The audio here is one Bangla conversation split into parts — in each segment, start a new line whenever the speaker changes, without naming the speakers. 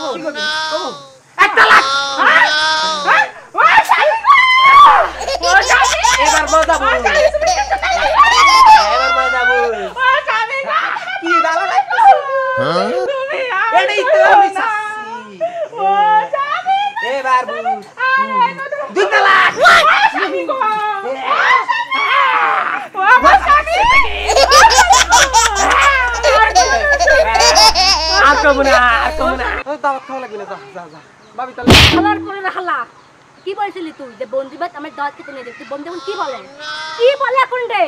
1 লাখ এবার মজা বল এবার মজা বল কি দাও না তুমি এটাই তো আমি চাচ্ছি এবার বল 2 লাখ আমি গো আর কমনা দাওয়াত খাওয়া লাগবে না যা যা ভাবি তাহলে
খালার করে রাখলা কি বলছিলি তুই যে বন্ধুবাত আমার দাওয়াত খেতে নিয়ে যাচ্ছি বন্ধু এখন কি বলে এখন রে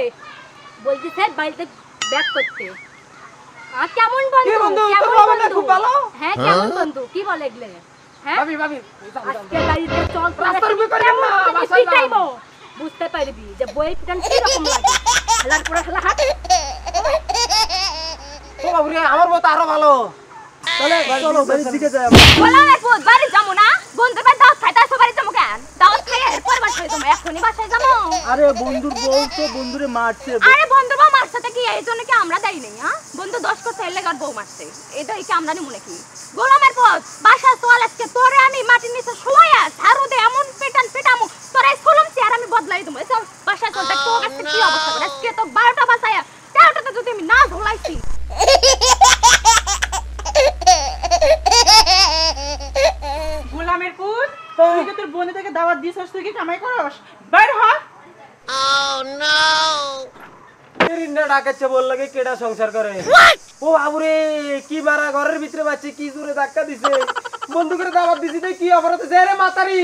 বলছি স্যার বাড়িতে ব্যাক করতে কেমন বন্ধু কেমন বন্ধু খুব ভালো হ্যাঁ কেমন বন্ধু কি বলে এগুলো হ্যাঁ ভাবি আজকে গাড়িতে চল রাস্তার উপর করে না বাসায় যাইবো বুঝতে পারবি যে বই পিটান কি রকম লাগে খালার করে খালা হাত
ও বাবুরে আমার মত আরো ভালো চলো বাড়ির দিকে যাই
বলা রাখবো বাড়ি যাবো না বন্ধুর বাড়ি দাওয়াত খাইতে আসো বাড়ি যাবো কেন দাওয়াত খাই এরপর বাসায় যাবো এখনই বাসায় যাবো
আরে বন্ধুর বউ তো বন্ধুরে মারছে
আরে বন্ধুর বউ মারছে কি এই জন্য কি আমরা দাই নাই হ্যাঁ বন্ধু 10 করতে এলে আর বউ মারছে এটাই কি আমরা নি মনে কি গোলামের পথ বাসা চল আজকে তোরে আমি মাটির নিচে শোয়া ঝাড়ু দে এমন পেটামু তোরা স্কুলম চেয়ার আমি বদলাই দেবো চল বাসা চল দেখ তোর কাছে কি অবস্থা করে আজকে তো 12টা বাসায়া 13টাতে যদি আমি না ঝোলাইছি
গোলামের পুত তুই কি তোর বোনে থেকে দাওয়াত দিছস তুই কি কামাই করস বাইর হ
এরিনা ডাকাচ্ছে বল লাগে কেডা সংসার করে ও বাবুরে কি মারা ঘরের ভিতরে বাচ্চা কি জোরে ধাক্কা দিছে বন্ধু করে দাওয়াত দিছি তাই কি অপরাধ আছে রে মাতারি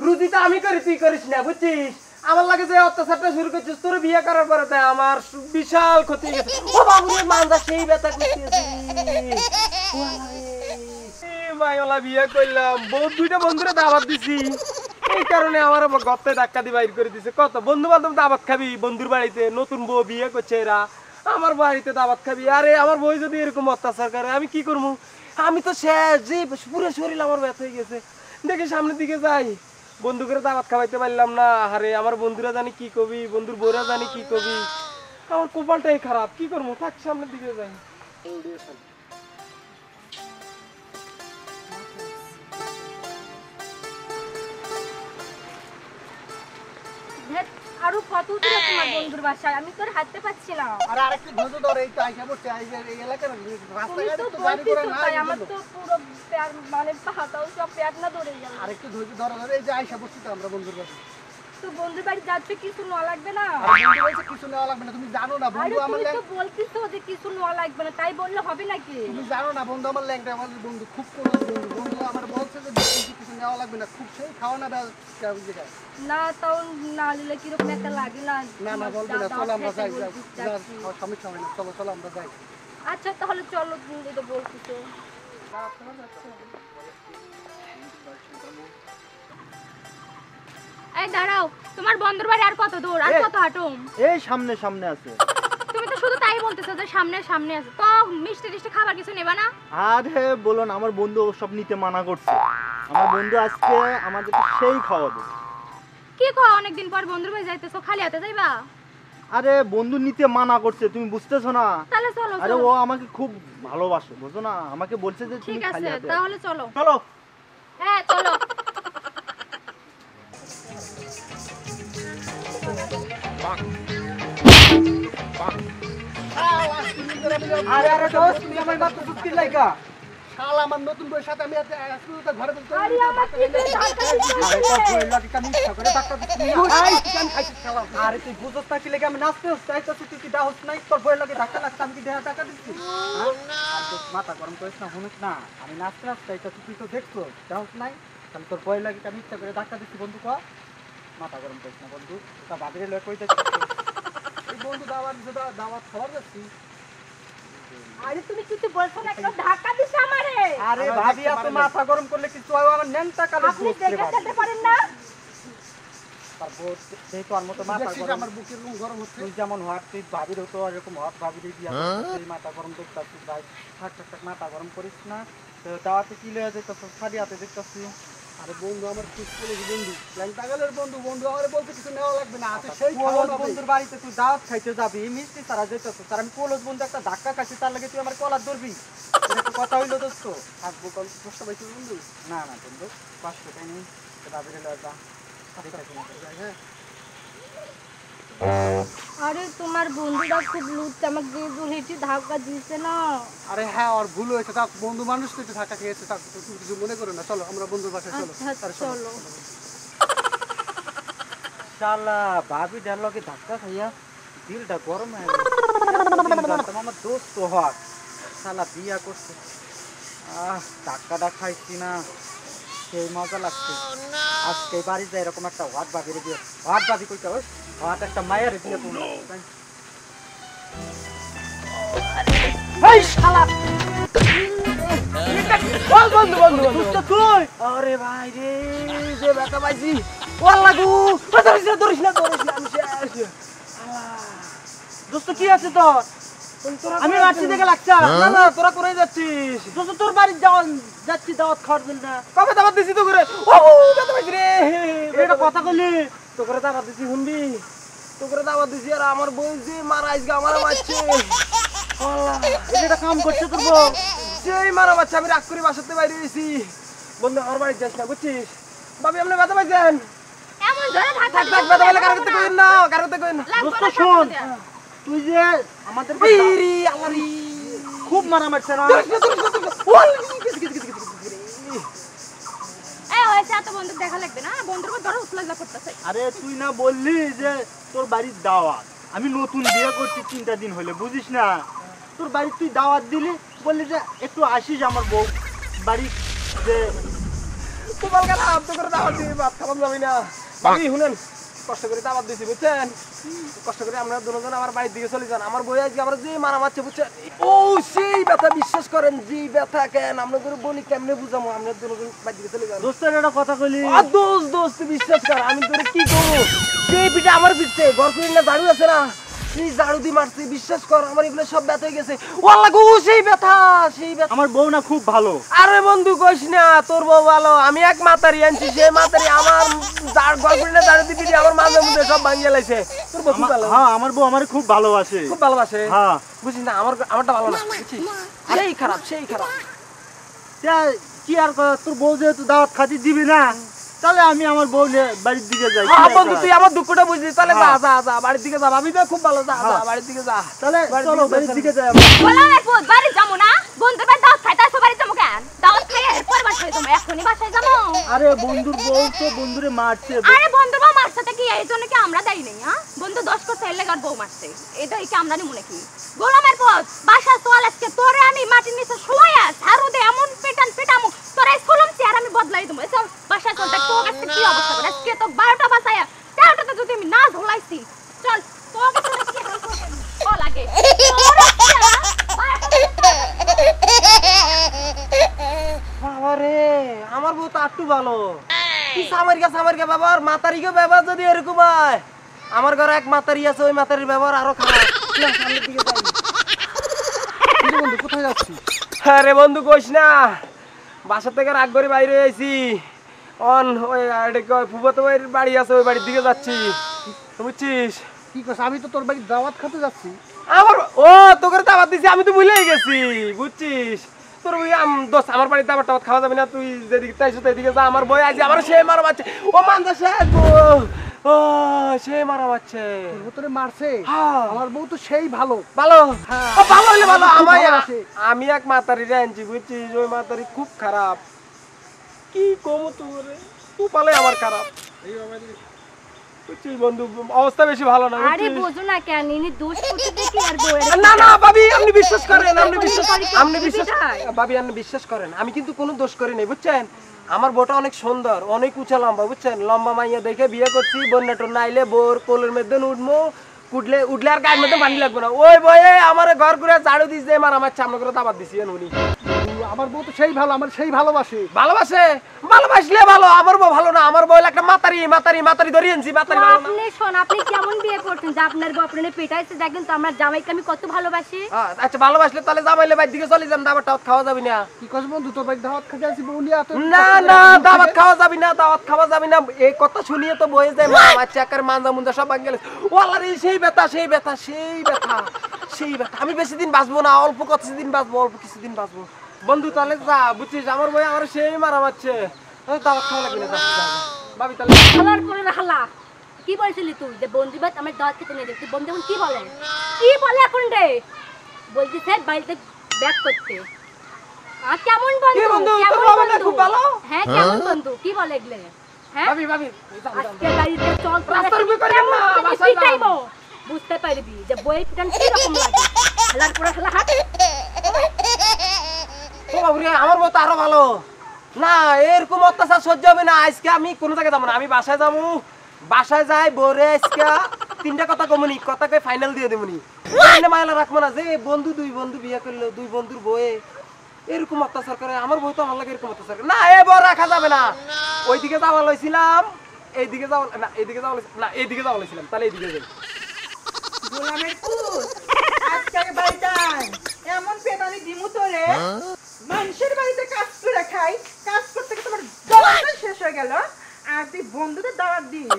রুজি তো আমি করি তুই করিস না বুঝছিস আমার লাগে যে অত্যাচারটা শুরু করছিস তোর বিয়ে করার পরে তাই আমার বিশাল ক্ষতি গেছে ও বাবুরে মানজা সেই ব্যথা করতেছি মাইওলা বিয়ে করলাম বহুত দুইটা বন্ধুরে দাওয়াত দিছি এই কারণে আমার গর্তে ধাক্কা দিয়ে বাইর করে দিছে কত বন্ধু বান্ধব দাওয়াত খাবি বন্ধুর বাড়িতে নতুন বউ বিয়ে করছে এরা আমার বাড়িতে দাওয়াত খাবি আরে আমার বউ যদি এরকম অত্যাচার করে আমি কি করবো আমি তো শেষ যে পুরো শরীর আমার ব্যথা হয়ে গেছে দেখি সামনের দিকে যাই বন্ধু করে দাওয়াত খাওয়াইতে পারলাম না আরে আমার বন্ধুরা জানি কি কবি বন্ধুর বউরা জানি কি কবি আমার কপালটাই খারাপ কি করবো থাক সামনের দিকে যাই
আরো কত দূর তোমার বন্ধুর বাসায় আমি তোর হাঁটতে পাচ্ছি না
আর আরেকটু ধৈর্য ধরে এই তো আইসা বসে এই এলাকার রাস্তাঘাটে তো গাড়ি করে না
আমার তো পুরো মানে হাতাও সব পেট না ধরে গেল
আরেকটু ধৈর্য ধরে এই যে আইসা বসছি তো আমরা বন্ধুর বাসায়
তো বন্ধুর বাড়ি যাচ্ছে কিছু নেওয়া লাগবে না
বন্ধু বলছে কিছু নেওয়া লাগবে না তুমি জানো না বন্ধু আমার
তো বলতিস তো যে কিছু নেওয়া লাগবে না তাই বললে হবে নাকি
তুমি জানো না বন্ধু আমার ল্যাংটা আমার বন্ধু খুব কোন বন্ধু আমার বলছে যে কিছু নেওয়া লাগবে না খুব সেই খাওয়া না
না তাও না নিলে কিরকম একটা লাগে না
না বলবে না চলো আমরা যাই সমস্যা হয় না চলো আমরা যাই
আচ্ছা তাহলে চলো তুমি তো বলছিস তো এই দাঁড়াও তোমার বন্ধুর বাড়ি আর কত দূর আর কত হাঁটুম
এই সামনে আছে
তুমি তো শুধু তাই বলতেছো যে সামনে আছে তো মিষ্টি খাবার কিছু নেবা না
আরে বলো না আমার বন্ধু সব নিতে মানা করছে আমার বন্ধু আজকে আমাদেরকে সেই খাওয়াবে
কি খাও অনেকদিন পর বন্ধুর বাড়ি যাইতেছো খালি হাতে যাইবা
আরে বন্ধু নিতে মানা করছে তুমি বুঝতেছো না
তাহলে চলো
আরে ও আমাকে খুব ভালোবাসে বুঝছো না আমাকে বলছে যে তুমি খালি হাতে
ঠিক আছে তাহলে চলো হ্যাঁ চলো
আরে দোস্ত তুমি আমার মাত্র সুস্কিল লাইকা
শালা আমার নতুন বউর সাথে আমি আজকে ঘরে বলতে
আরে আমার কি
আরে তো কইলা কি কামি করে ডাক্তার দিছি আই চিকেন খাইছিস শালা আরে তুই বুঝছ না কি লাগে আমি নাচতে চাইতাছি তুই কি দাওস নাই তোর বউয়ের লাগে ধাক্কা লাগছে আমি কি দেয়া টাকা দিচ্ছি আর তো মাথা গরম করিস না শুনিস না আমি নাচতে চাইতাছি তুই তো দেখছো দাওস নাই তাহলে তোর বউয়ের লাগে আমি ইচ্ছা করে ধাক্কা দিচ্ছি বন্ধু কো মাথা গরম করিস না বন্ধু তা বাদরে লয় কইতাছি এই বন্ধু দাওয়াত খাবার যাচ্ছি
আরে তুমি কিছু বলছো না একদম ধাক্কা দিছ আমারে
আরে ভাবি এত মাথা গরম করলে কিছু হয় আমার নেনটা কালে
আপনি দেখে যেতে পারেন না
তারপর যেহেতু আর মতো মাথা গরম
আমার বুকের গরম হচ্ছে
তুই যেমন হট তুই ভাবির হতো এরকম হট ভাবি দিয়ে দিয়া এই মাথা গরম দেখতাছিস ভাই থাক মাথা গরম করিস না তো দাওয়াতে কি লয়ে যেতেছ সারি হাতে দেখতাছি
আরে বন্ধু আমার খুব করে বন্ধু ল্যাংটাগালের বন্ধু আমার বলতে কিছু নেওয়া লাগবে না আছে সেই খাওয়া
বন্ধুর বাড়িতে তুই দাওয়াত খাইতে যাবি মিষ্টি তারা যেতেছ তার আমি কলস বন্ধু একটা ধাক্কা খাচ্ছি তার লাগে তুই আমার কলার ধরবি
কথা হইলো দোস্ত থাকবো কল দোস্ত ভাই বন্ধু না না বন্ধু 500 টাকা নেই দাবিরে লজা হ্যাঁ
আরে তোমার বন্ধুটা খুব লুট আমাকে দিয়ে হেঁটে ধাক্কা দিয়েছে না।
আরে হ্যাঁ ওর ভুল হয়েছে থাক বন্ধু মানুষ তো একটু ধাক্কা খেয়েছে থাক তুমি কিছু মনে করো না চলো আমরা বন্ধুর বাসায় চলো
আচ্ছা চলো।
শালা ভাবি ডালকে ধাক্কা খাইয়া দিলটা গরম হয়ে গেল। আমার দোস্ত হক শালা বিয়া করছে ধাক্কাটা খাইছি না সেই মজা লাগছে। আজকে বাড়িতে এরকম একটা হাট ভাবিরে দিয়ে হাট ভাবি কইতে হয় হাট একটা মায়ের দিয়ে তুমি
এই শালা বল বন্ধু বন্ধু বন্ধু তুই আরে ভাই রে যে ব্যথা পাইছি ওয়াল্লাহ গো ধরিস না আমি শেষ।
দোস্ত কি আছে তোর?
আমি মারছি দেখে লাগছে না না তোরা কোথায় যাচ্ছিস?
দোস্ত তোর বাড়ি যাচ্ছি দাওয়াত খাওয়ার জন্য।
কবে দাবাত দিছি তো করে ও ব্যথা পাইছি রে
এটা কথা কইলি
তো করে দাবাত দিছি শুনবি তো করে দাবাত দিছি আর আমার বউ যে মারা আজকে আমার মারছে
এটা কাম করছে তোর বউ
সেই মারা মারছে আমি রাগ করে বাসাতে বাইরে গেছি বন্ধু আমার বাড়ি যাস না বুঝছিস ভাবি আপনি ব্যথা পাইছেন
এমন ধরে ধাক্কা
থাক থাক ব্যথা পাইলে কারো করতে কইন না কারো করতে কইন না
দোস্ত শোন তুই যে আমাদের
ইরি আল্লাহ রে
খুব মারা মারছে না
এই হয়েছে এত বন্ধু দেখা লাগবে না বন্ধুর উপর ধরে উতলা করতেছে।
আরে তুই না বললি যে তোর বাড়ির দাওয়াত আমি নতুন বিয়ে করছি 3টা দিন হলে বুঝিস না তোর বাড়ি তুই দাওয়াত দিলি বললি যে একটু আসিস আমার বউ বাড়ি যে
কুমাল গেল তো করে দাবাত দিয়ে ভাত খাওয়ান যাবে না ভাবি শুনেন কষ্ট করে দাবাত দিছি বুঝছেন কষ্ট করে আমরা দুজন আমার বাড়ির দিকে চলে যান আমার বই আজকে আমরা যে মারা মারছে বুঝছেন ও সেই ব্যথা বিশ্বাস করেন যে ব্যথা কেন আমরা করে বলি কেমনে বুঝামো আমরা দুজন বাড়ির দিকে চলে যান
দোস্তের একটা কথা কইলি
দোস্ত বিশ্বাস কর আমি তোরে কি করবো সেই পিঠে আমার পিঠে ঘর করে না ঝাড়ু আছে না সেই ঝাড়ু দিয়ে মারছি বিশ্বাস কর আমার এগুলো সব ব্যথা হয়ে গেছে ওয়াল্লাহ গো সেই ব্যথা
আমার বউ না খুব ভালো
আরে বন্ধু কইস না তোর বউ ভালো আমি এক মাতারি আনছি সেই মাতারি আমার গার্লফ্রেন্ডে ঝাড়ু দিবি আমার মাঝে মধ্যে সব ভাঙিয়ে লাইছে তোর বউ খুব ভালো
হ্যাঁ আমার বউ আমার খুব ভালোবাসে
খুব ভালোবাসে
হ্যাঁ
বুঝিস না আমারটা ভালো না বুঝছিস সেই খারাপ
তা কি আর তোর বউ যেহেতু দাওয়াত খাতি দিবি না তাহলে আমি আমার বউ বাড়ির দিকে যাই
বন্ধু তুই আমার দুঃখটা বুঝছিস তাহলে যা যা যা বাড়ির দিকে যা ভাবি তো খুব ভালো যা যা বাড়ির দিকে যা
তাহলে চলো বাড়ির দিকে যাই
বলা লাগবো বাড়ি যাবো না বন্ধুর বাড়ি দাওয়াত খাইতে আসো বাড়ি যাবো কেন দাওয়াত খাইয়ে এরপর বাসায় যাবো এখনই বাসায় যাবো।
আরে বন্ধুর বউ তো বন্ধুরে মারছে
আরে বন্ধুর বউ মারছে কি এই জন্য কি আমরা দায়ী নেই হ্যাঁ বন্ধু দোষ করছে এর লেগে বউ মারছে এটা কি আমরা নিমু নাকি গোলামের পথ বাসা চল আজকে তোরে আমি মাটির নিচে শোয়া ঝাড়ু দে এমন পেটামু তোরে কলম চেয়ার আমি বদলাই দেবো চল বাসা চল দেখ তোর কাছে কি অবস্থা করে আজকে তো 12টা বাসায় 13টাতে যদি আমি না ঝোলাইছি চল তোর কাছে কি ও লাগে
বাবারে আমার বউ তো একটু ভালো কি সামারিকা ব্যবহার মাতারিকে ব্যবহার যদি এরকম হয় আমার ঘরে এক মাতারি আছে ওই মাতারির ব্যবহার আরো খারাপ না সামনের দিকে যাই
বন্ধু কোথায় যাচ্ছি
আরে বন্ধু কইস না বাসা থেকে রাগ করে বাইরে আইছি অন ওই ফুফাতো ভাইয়ের বাড়ি আছে ওই বাড়ির দিকে যাচ্ছি বুঝছিস
কি করছ আমি তো তোর বাড়ি দাওয়াত খেতে যাচ্ছি
আমার ও তোকে দাওয়াত দিছি আমি তো ভুলেই গেছি বুঝছিস তোর ওই দোস্ত আমার বাড়িতে আবার টাওয়াত খাওয়া যাবে না তুই যেদিকে চাইছো সেদিকে যা আমার বই আজ আমার সে মারা মারছে ও মানদা সাহেব ও সে মারা মারছে
তোরে মারছে
হ্যাঁ।
আমার বউ তো সেই ভালো
ভালো
হ্যাঁ।
ও ভালো হইলে ভালো
খুব
আমায়
ভালোবাসে।
আমি এক মাতারি আনছি বুঝছিস ওই মাতারি খুব খারাপ কি কমু তোরে তুই পালে আমার খারাপ বুঝছিস বন্ধু অবস্থা বেশি ভালো না
আরে
বুঝছিস?
বোঝো না কেন ইনি দোষ করতে দেখি আর বউয়ের
না না ভাবি আপনি বিশ্বাস করেন আপনি বিশ্বাস
দিদিভাই।
ভাবি আপনি বিশ্বাস করেন আমি কিন্তু কোনো দোষ করি নাই বুঝছেন আমার বউটা অনেক সুন্দর অনেক উঁচা লম্বা বুঝছেন লম্বা মাইয়া দেখে বিয়ে করছি বন্যা টন্যা আইলে বোর কোলের মধ্যে উঠবো উঠলে আর গায়ের মধ্যে পানি লাগবে না ওই বয়ে আমার ঘর ঘুরে ঝাড়ু দিচ্ছে আমার সামনে করে দাবাত দিছি উনি
আমার বউ তো সেই ভালো আমার সেই ভালোবাসে
ভালোবাসলে ভালো আমার বউ ভালো না আমার বউ একটা মাতারি ধরিয়ে আনছি মাতারি ভালো না
আপনি শোন আপনি কেমন বিয়ে করছেন যে আপনার বউ আপনার পেটাইছে দেখেন তো আমরা জামাইকে আমি কত ভালোবাসি
আচ্ছা ভালোবাসলে তাহলে জামাইলে বাইর দিকে চলে যান দাবার টাওয়াত খাওয়া যাবে না
কি করছ বন্ধু তোর বাড়ি দাওয়াত খেতে আসি বউ নিয়ে
না না দাওয়াত খাওয়া যাবে না এই কথা শুনিয়ে তো বয়ে যায় মা বাচ্চা আকার মানজা মুন্দা সব ভাঙ গেলে ওয়াল্লাহ রে সেই ব্যথা আমি বেশি দিন বাঁচবো না অল্প কিছুদিন বাঁচবো বন্ধু তাহলে যা বুঝছিস আমার বই আমার সেই মারা মারছে দাওয়াত খাওয়া লাগবে না ভাবি তাহলে
হালার করে না হালা কি বলছিলি তুই যে বন্ধু বাদ আমার দাঁত খেতে নিয়ে দেখছি বন্ধু এখন কি বলে এখন রে বলছিস বাড়িতে ব্যাক করতে আর কেমন
কি বন্ধু
বন্ধু
তোর
কেমন
বাবা না
বন্ধু
খুব ভালো
হ্যাঁ কেমন বন্ধু কি বলে এগুলো হ্যাঁ
ভাবি ভাবি
আজকে বাড়িতে চল
রাস্তার উপরে করবেন না, বাসায় যান।
পিটাইবো বুঝতে পারবি যে বই পিটান কি রকম লাগে হালার করে হালা হাট
ও বাবুরে আমার মতো আরো ভালো না এরকম অত্যাচার সহ্য হবে না আজকে আমি কোনো জায়গায় যাবো না আমি বাসায় যাবো বাসায় যাই বরে আজকে তিনটা কথা কমুনি কথা কই ফাইনাল দিয়ে দেবনি এনে মাইলা রাখবো না যে দুই বন্ধু বিয়ে করলো দুই বন্ধুর বয়ে এরকম অত্যাচার করে আমার বউ তো আমার লাগে এরকম অত্যাচার করে না এ বউ রাখা যাবে না ওইদিকে যাওয়া লইছিলাম এইদিকে যাওয়া না এইদিকে যাওয়া না এইদিকে যাওয়া লইছিলাম তাহলে এইদিকে যাই
গোলামের পুত আজকে বাড়িতে আয়। এমন পেটানি দিমু তোরে মানুষের বাড়িতে কাজ করে খাই কাজ করতে করতে তোমার দাওয়াত শেষ হয়ে গেল আর তুই বন্ধুদের দাওয়াত দিস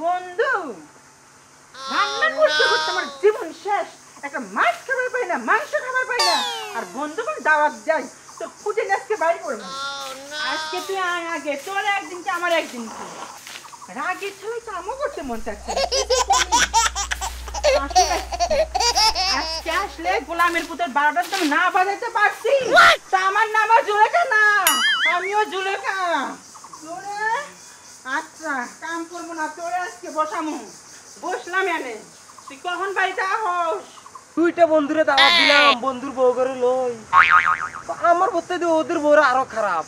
বন্ধু রান্না করতে করতে আমার জীবন শেষ একটা মাছ খাবার পাই না মাংস খাবার পাই না আর বন্ধুদের দাওয়াত যাই তো ফুটে আজকে বাড়ি করবো আজকে তুই আয় আগে তোর একদিন কি আমার একদিন কি রাগের ছবি কামও করতে মন চাচ্ছে আজকে আসলে গোলামের পুতের 12টার তুমি না বাজাইতে পারছি তা আমার নাম জুলেখা না আমিও জুলেখা তোরে আচ্ছা কাম করবো না তোরে আজকে বসামু বসলাম এনে তুই কখন বাড়িতে আহস
দুইটা বন্ধুরে দাওয়াত দিলাম বন্ধুর বউ করে লই আমার বলতে দিয়ে ওদের বউরা আরো খারাপ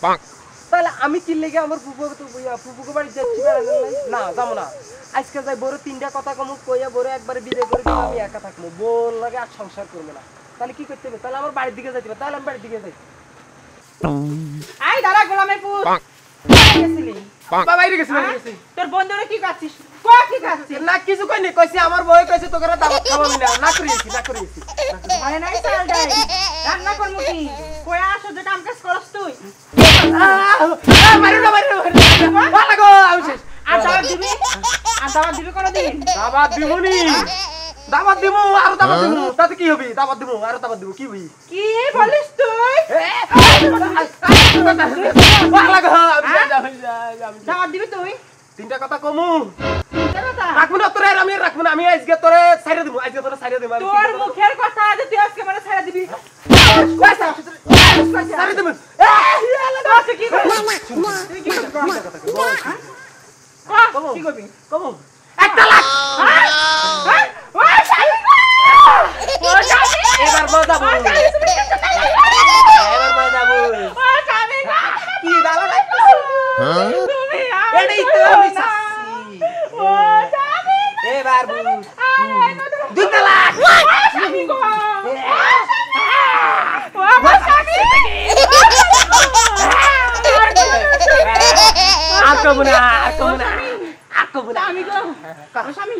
তাহলে আমি কি লেগে আমার ফুপুকে বাড়ি যাচ্ছি না যাবো না আজকে যাই বড় তিনটা কথা কমু কইয়া বড় একবারে বিদায় করে দিলাম আমি একা থাকবো বউর লাগে আর সংসার করবো না তাহলে কি করতে হবে তাহলে আমার বাড়ির দিকে যাইতে হবে তাহলে আমি বাড়ির দিকে যাই
আই দাঁড়া গোলামের পুত গেছিলি
বাইরে গেছি বাইরে গেছি
তোর বন্ধুরা কি করছিস কয়া কি খাচ্ছিস
না কিছু কইনি কইছি আমার বউ কইছে তোকে দাওয়াত খাওয়াবি না না করিয়েছি
মানে নাই চাল ডাই রান্না করমু কি কয়া আসো যে কাম কাজ করস তুই
মারি না ভালো গো আমি শেষ
আর দাওয়াত দিবি কোনদিন
দাবাত দিমুনি দাবাত দিমু আর দাবাত দিমু তাতে কি হবে দাবাত দিমু আর দাবাত দিমু কি হই
কি বলিস তুই
ভালো গো
দাওয়াত দিবি তুই
তিনটা কথা কমু
তিনটা কথা
রাখবো না তোরে আমি রাখবো না আমি আজকে তোরে ছাইরে দিমু
তোর মুখের কথা যে তুই আজকে মানে ছাড়া দিবি
ছাইরে দিমু
তুই কি করবি তুই কি করবি কি করবি
কমু একটা লাখ এবার বাজাবো এবার বাজাবো কি ভালো লাগছে এটাই তো আমি চাচ্ছি এবার দুটা লাখ আর কমু না
স্বামী গো ও স্বামী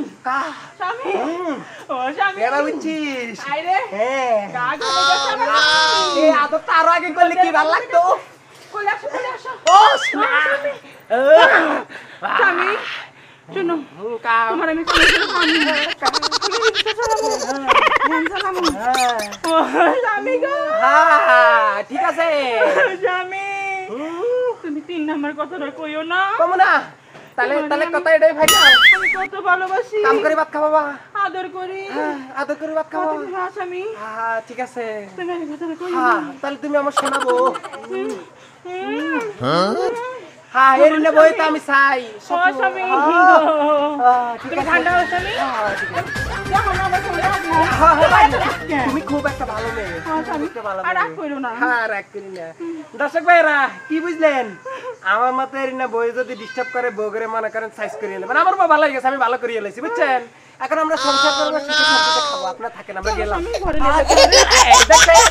স্বামী ও স্বামী
এবার বুঝছিস
আইরে
হ্যাঁ
কাজ হয়ে গেছে
এই আদর তো আরো আগে করলে কি ভালো লাগতো
কইলা আসো
ও
স্বামী শুনো তোমার আমি স্বামী গো
ঠিক আছে
স্বামী তুমি 3 নাম্বার কথাটা কইও না
কমু না তাহলে কথা এটাই ভাই
আমি কত ভালোবাসি
কাম করে ভাত খাওয়া
আদর করি
আদর করে ভাত খাওয়া
তুমি স্বামী
ঠিক আছে
তুমি এই কথাটা কইও
হ্যাঁ তাহলে তুমি আমার শোনাবো হ্যাঁ এরিনা বই তো আমি চাই
ও স্বামী
ঠিক
তুমি
আছে
ঠান্ডা হচ্ছে আমি দেখো না আমার
তুমি খুব একটা ভালো মেয়ে
স্বামী আর রাগ করো না
হ্যাঁ রাগ করি না দর্শক ভাইরা কি বুঝলেন আমার মতো এরিনা বই যদি ডিস্টার্ব করে বউরে মনে করেন সাইজ করিয়ে নেবেন আমার বউ ভালো হয়ে গেছে আমি ভালো করিয়ে লেছি বুঝছেন এখন আমরা সংসার করবো সুখে শান্তিতে খাবো আপনারা থাকেন আমরা গেলাম
আমি ঘরে নিয়ে
দেখছেন